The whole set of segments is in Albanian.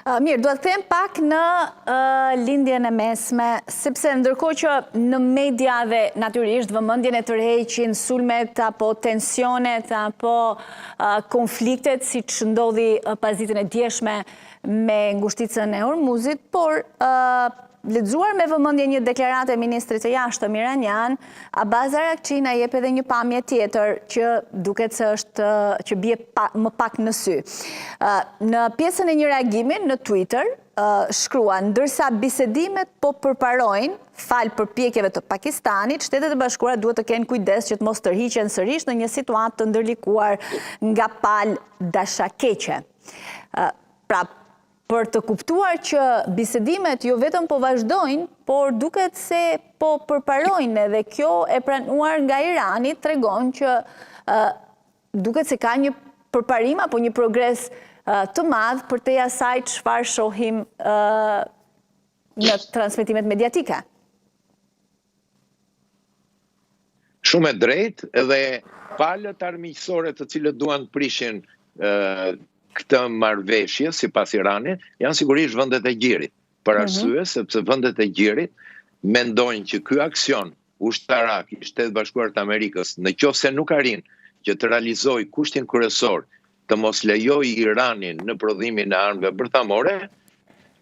Mirë, duhet të them pak në lindjen e mesme, sepse ndërkohë që në media dhe natyrisht vëmendjen e tërheqin sulmet apo tensionet apo konfliktet siç ndodhi pas ditën e djeshme me ngushticën e Hormuzit, por lexuar me vëmendje një deklaratë e ministrit të jashtëm iranian, Abbas Araghchi na jep edhe një pamje tjetër që duket se është që bie më pak në sy. Në pjesën e një reagimi në Twitter shkruan, ndërsa bisedimet po përparojnë fal përpjekjeve të Pakistanit, Shtetet e Bashkuara duhet të kenë kujdes që të mos tërhiqen sërish në një situatë të ndërlikuar nga palë dashakeqe. Pra, për të kuptuar që bisedimet jo vetëm po vazhdojnë, por duket se po përparojnë, dhe kjo e pranuar nga Irani tregon që duket se ka një përparim apo një progres të madh për te asaj çfarë shohim në transmetimet mediatike. Shumë e drejtë, edhe palët armiqësore të cilët duan të prishin këtë marrëveshje sipas Iranit janë sigurisht vendet e Gjirit. Për arsye sepse vendet e Gjirit mendojnë që ky aksion ushtarak i Shtetit Bashkuar të Amerikës, nëse nuk arrin që të realizojë kushtin kryesor të mos lejojë Iranin në prodhimin e armëve bërthamore,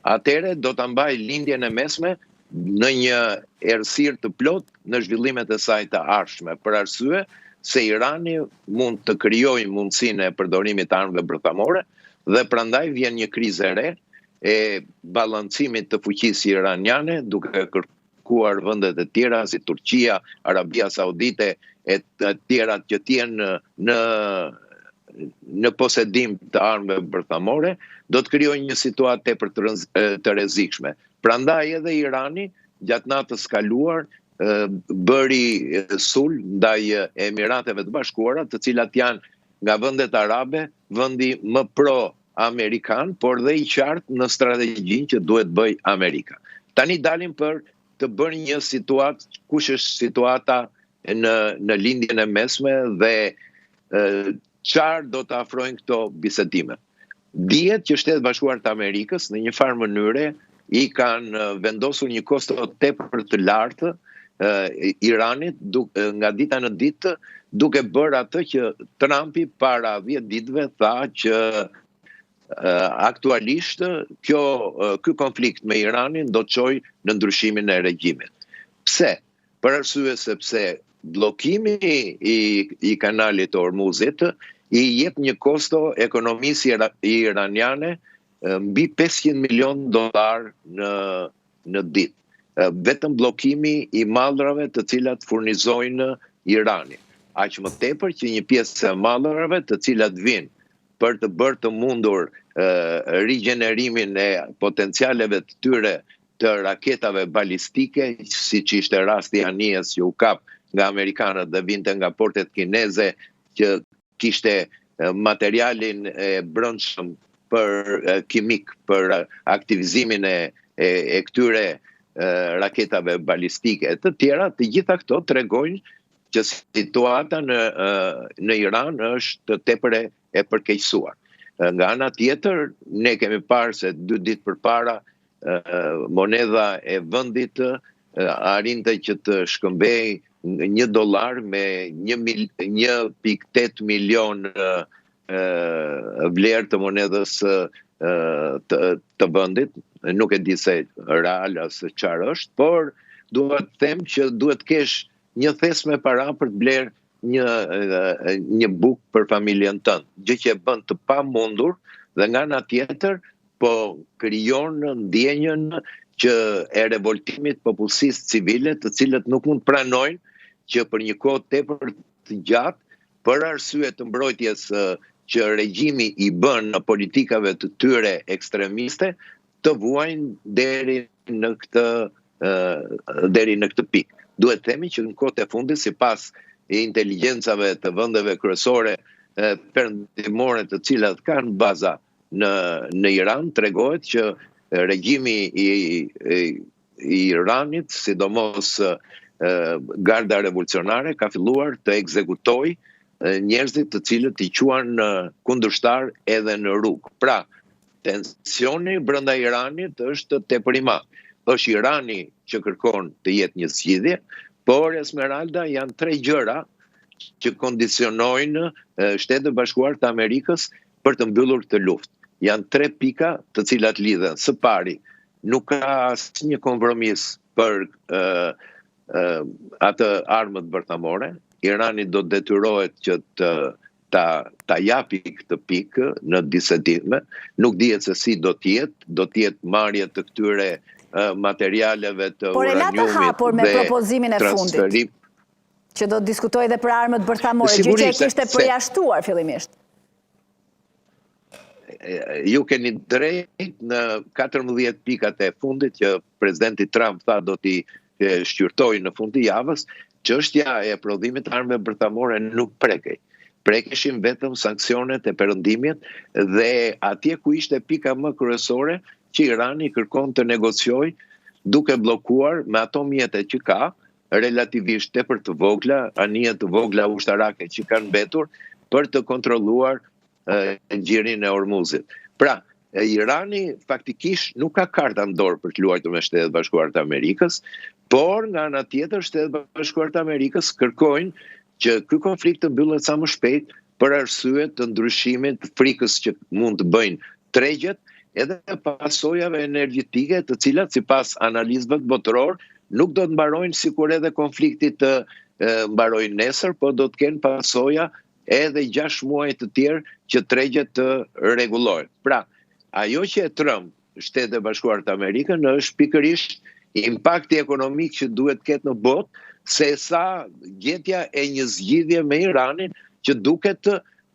atëherë do ta mbajë lindjen e mesme në një errësirë të plotë në zhvillimet e saj të ardhshme, për arsye se Irani mund të krijojë mundësinë e përdorimit të armëve bërthamore dhe prandaj vjen një krizë e re e balancimit të fuqisë iraniane, duke kërkuar vendet e tjera si Turqia, Arabia Saudite e të tjerat që të jenë në posedim të armëve bërthamore, do të krijojë një situatë tepër të rrezikshme. Prandaj edhe Irani gjatë natës kaluar bëri sul ndaj Emirateve të Bashkuara, të cilat janë nga vendet arabe vendi më pro-amerikan, por dhe i qartë në strategjinë që duhet bëj Amerika. Tani dalim për të bërë një situatë, kush është situata në lindjen e mesme dhe çfarë do të afrojnë këto bisedime. Dihet që Shtetet Bashkuara të Amerikës në një farë mënyre i kanë vendosur një kosto tepër të lartë Iranit nga dita në ditë, duke bërë atë që Trumpi para 10 ditëve tha që aktualisht ky konflikt me Iranin do të çojë në ndryshimin e regjimit. Pse? Për arsye sepse bllokimi i kanalit të Hormuzit i jep një kosto ekonomisë iraniane mbi $500 milion në ditë. Vetëm bllokimi i mallrave të cilat furnizojnë Irani. Aq më tepër që një pjesë e mallrave të cilat vinë për të bërë të mundur rigjenerimin e potencialeve të tyre të raketave balistike, siç ishte rasti Anijes që u kap nga amerikanët dhe vinte nga portet kineze, që kishte materialin e brendshëm për kimik për aktivizimin e këtyre raketave balistike të tjera, të gjitha këto tregojnë që situata në Iran është tepër e përkeqësuar. Nga ana tjetër, ne kemi parë se 2 ditë përpara monedha e vendit arrinte që të shkëmbej $1 me 1.8 milion vlerë të monedhës të vendit. Nuk e di se real ose çfarë është, por duhet të them që duhet të kesh një thes me para për të bler një bukë për familjen tënde, gjë që e bën të pamundur dhe nga ana tjetër po krijon ndjenjën që e revoltimit popullsisë civile, të cilët nuk mund pranojnë që për një kohë tepër të gjatë, për arsye të mbrojtjes që regjimi i bën në politikave të tyre ekstremiste, të vuajnë deri në këtë pikë. Duhet themi që në kohët e fundit, sipas inteligjencave të vendeve kryesore perëndimore të cilat kanë baza në Iran, tregohet që regjimi i Iranit, sidomos garda revolucionare, ka filluar të ekzekutojë njerëzit të cilët i quan kundërshtar edhe në rrugë. Pra, tensioni brenda Iranit është tepër i madh. Është Irani që kërkon të jetë një zgjidhje, por Esmeralda janë 3 gjëra që kondicionojnë Shtetet Bashkuara të Amerikës për të mbyllur këtë luftë. Janë 3 pika të cilat lidhen. Së pari, nuk ka asnjë kompromis për atë armët bërthamore. Irani do të detyrohet që ta japi këtë pikë në disa ditë. Nuk dihet se si do të jetë marrje të këtyre materialeve të por uraniumit. Por e la të hapur me propozimin e fundit, që do të diskutoj dhe për armët bërthamore, gjë që e kishte përjashtuar fillimisht. Ju keni drejt në 14 pikat e fundit që presidenti Trump tha do t'i shqyrtoj në fund të javës, çështja e prodhimit të armëve bërthamore nuk prekej. Prekeshin vetëm sanksionet e perëndimit dhe atje ku ishte pika më kryesore që Irani kërkon të negociojë duke bllokuar me ato mjete që ka, relativisht tepër të vogla, anije të vogla ushtarake që kanë mbetur për të kontrolluar nxjerrjen e Hormuzit. Pra, Irani faktikisht nuk ka karta në dorë për të luajtur me Shtetet Bashkuara të Amerikës, por nga ana tjetër Shtetet Bashkuara të Amerikës kërkojnë që ky konflikt të mbyllet sa më shpejt për arsye të ndryshimit të frikës që mund të bëjnë tregjet edhe pasojave energjetike të cilat sipas analizëve botëror nuk do të mbarojnë sikur edhe konflikti të mbarojnë nesër, por do të kenë pasoja edhe 6 muaj të tjerë që tregjet të rregullohen. Pra, ajo që e tremb Shtetet Bashkuara të Amerikës është pikërisht impakti ekonomik që duhet ketë në botë, se sa gjetja e një zgjidhje me Iranin që duket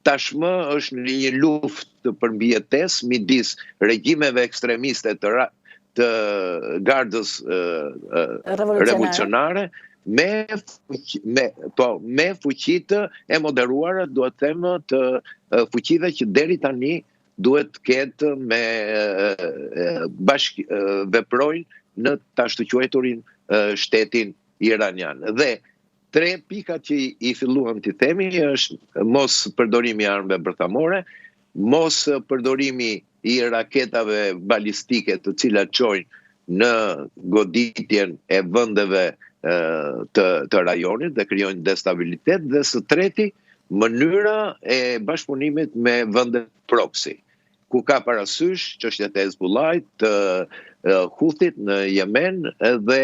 tashmë është në një luftë përmbijetesë midis regjimeve ekstremiste të gardës revolucionare me fuqitë e moderuara, duhet të them, të fuqive që deri tani duhet të ketë me veprojnë në ta shtuqueturin shtetin iranian. Dhe 3 pikat që i filluam të themi është mos përdorimi i armëve bërthamore, mos përdorimi i raketave balistike të cilat çojnë në goditjen e vendeve të rajonit dhe krijojnë destabilitet, dhe së treti mënyra e bashkëpunimit me vende proxy, ku ka parasysh çështjet e Hezbollahit, të Houthit në Yemen dhe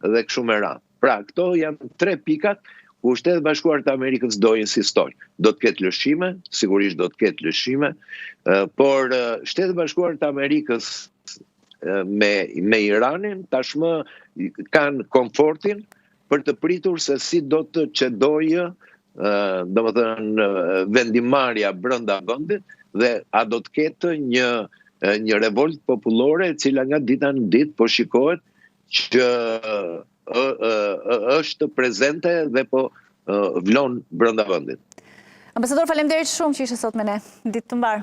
kështu me radhë. Pra, këto janë 3 pikat ku Shtetet Bashkuara të Amerikës do insistojnë. Do të ketë lëshime, sigurisht do të ketë lëshime, por Shtetet Bashkuara të Amerikës me Iranin tashmë kanë komfortin për të pritur se si do të çdojë, domethënë vendimarrja brenda vendit dhe a do të ketë një revolt popullore e cila nga dita në ditë po shikohet që është prezente dhe po vlon brenda vendit. Ambasador, faleminderit shumë që ishe sot me ne. Ditë të mbar.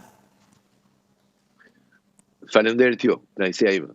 Faleminderit ju, kënaqësia ime.